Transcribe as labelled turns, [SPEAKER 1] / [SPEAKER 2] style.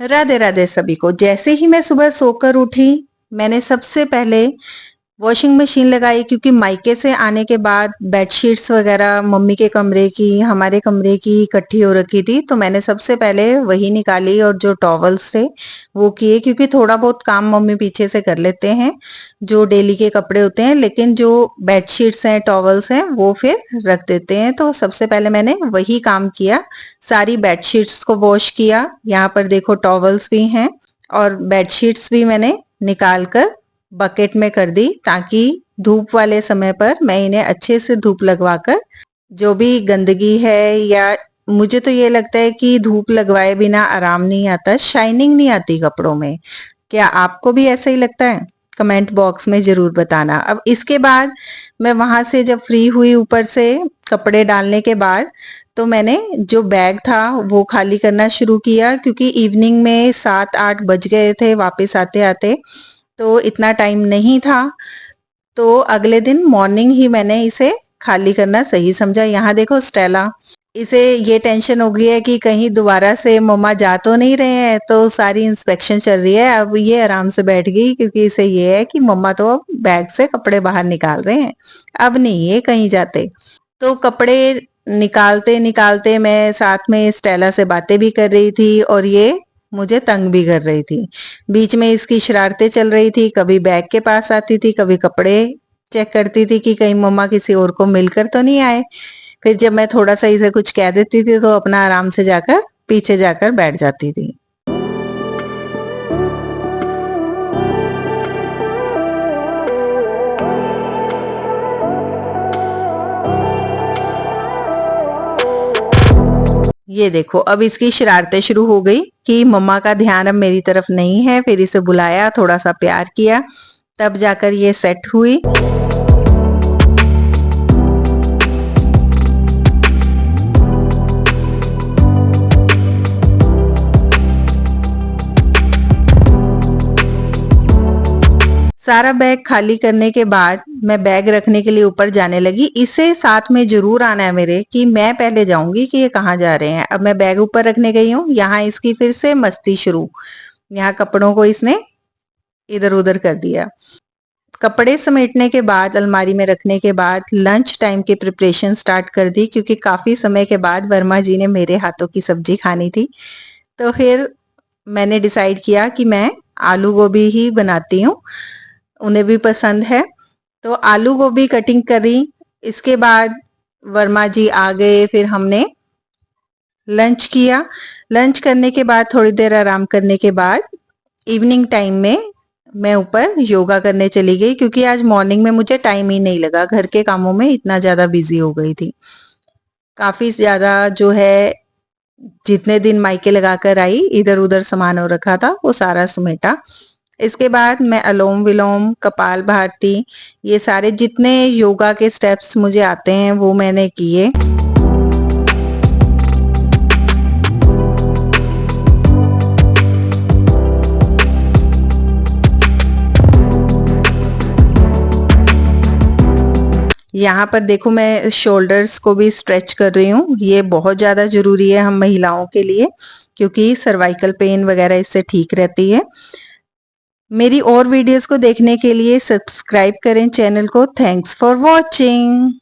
[SPEAKER 1] राधे राधे सभी को। जैसे ही मैं सुबह सोकर उठी, मैंने सबसे पहले वॉशिंग मशीन लगाई, क्योंकि मायके से आने के बाद बेडशीट्स वगैरह मम्मी के कमरे की, हमारे कमरे की इकट्ठी हो रखी थी, तो मैंने सबसे पहले वही निकाली और जो टॉवल्स थे वो किए, क्योंकि थोड़ा बहुत काम मम्मी पीछे से कर लेते हैं जो डेली के कपड़े होते हैं, लेकिन जो बेडशीट्स हैं टॉवल्स हैं वो फिर रख देते हैं। तो सबसे पहले मैंने वही काम किया, सारी बेडशीट्स को वॉश किया। यहाँ पर देखो टॉवल्स भी हैं और बेडशीट्स भी मैंने निकाल कर बकेट में कर दी, ताकि धूप वाले समय पर मैं इन्हें अच्छे से धूप लगवाकर जो भी गंदगी है, या मुझे तो ये लगता है कि धूप लगवाए बिना आराम नहीं आता, शाइनिंग नहीं आती कपड़ों में। क्या आपको भी ऐसा ही लगता है? कमेंट बॉक्स में जरूर बताना। अब इसके बाद मैं वहां से जब फ्री हुई ऊपर से कपड़े डालने के बाद, तो मैंने जो बैग था वो खाली करना शुरू किया, क्योंकि इवनिंग में 7-8 बज गए थे वापस आते आते, तो इतना टाइम नहीं था। तो अगले दिन मॉर्निंग ही मैंने इसे खाली करना सही समझा। यहाँ देखो स्टेला, इसे ये टेंशन हो गई है कि कहीं दोबारा से मम्मा जा तो नहीं रहे हैं, तो सारी इंस्पेक्शन चल रही है। अब ये आराम से बैठ गई, क्योंकि इसे ये है कि मम्मा तो अब बैग से कपड़े बाहर निकाल रहे हैं, अब नहीं ये कहीं जाते। तो कपड़े निकालते निकालते मैं साथ में स्टेला से बातें भी कर रही थी और ये मुझे तंग भी कर रही थी। बीच में इसकी शरारतें चल रही थी, कभी बैग के पास आती थी, कभी कपड़े चेक करती थी कि कहीं मम्मा किसी और को मिलकर तो नहीं आए। फिर जब मैं थोड़ा सा इसे कुछ कह देती थी तो अपना आराम से जाकर पीछे जाकर बैठ जाती थी। ये देखो अब इसकी शरारतें शुरू हो गई कि मम्मा का ध्यान अब मेरी तरफ नहीं है। फिर इसे बुलाया, थोड़ा सा प्यार किया, तब जाकर ये सेट हुई। सारा बैग खाली करने के बाद मैं बैग रखने के लिए ऊपर जाने लगी। इसे साथ में जरूर आना है मेरे, कि मैं पहले जाऊंगी कि ये कहाँ जा रहे हैं। अब मैं बैग ऊपर रखने गई हूँ, यहाँ इसकी फिर से मस्ती शुरू। यहाँ कपड़ों को इसने इधर उधर कर दिया। कपड़े समेटने के बाद, अलमारी में रखने के बाद, लंच टाइम की प्रिपरेशन स्टार्ट कर दी, क्योंकि काफी समय के बाद वर्मा जी ने मेरे हाथों की सब्जी खानी थी। तो फिर मैंने डिसाइड किया कि मैं आलू गोभी ही बनाती हूँ, उन्हें भी पसंद है। तो आलू गोभी कटिंग करी। इसके बाद वर्मा जी आ गए, फिर हमने लंच किया। लंच करने के बाद थोड़ी देर आराम करने के बाद इवनिंग टाइम में मैं ऊपर योगा करने चली गई, क्योंकि आज मॉर्निंग में मुझे टाइम ही नहीं लगा, घर के कामों में इतना ज्यादा बिजी हो गई थी। काफी ज्यादा जो है, जितने दिन मायके लगाकर आई इधर उधर सामान हो रखा था वो सारा समेटा। इसके बाद मैं अलोम विलोम, कपाल भारती, ये सारे जितने योगा के स्टेप्स मुझे आते हैं वो मैंने किए। यहाँ पर देखो मैं शोल्डर्स को भी स्ट्रेच कर रही हूँ। ये बहुत ज्यादा जरूरी है हम महिलाओं के लिए, क्योंकि सर्वाइकल पेन वगैरह इससे ठीक रहती है। मेरी और वीडियोस को देखने के लिए सब्सक्राइब करें चैनल को। Thanks for watching.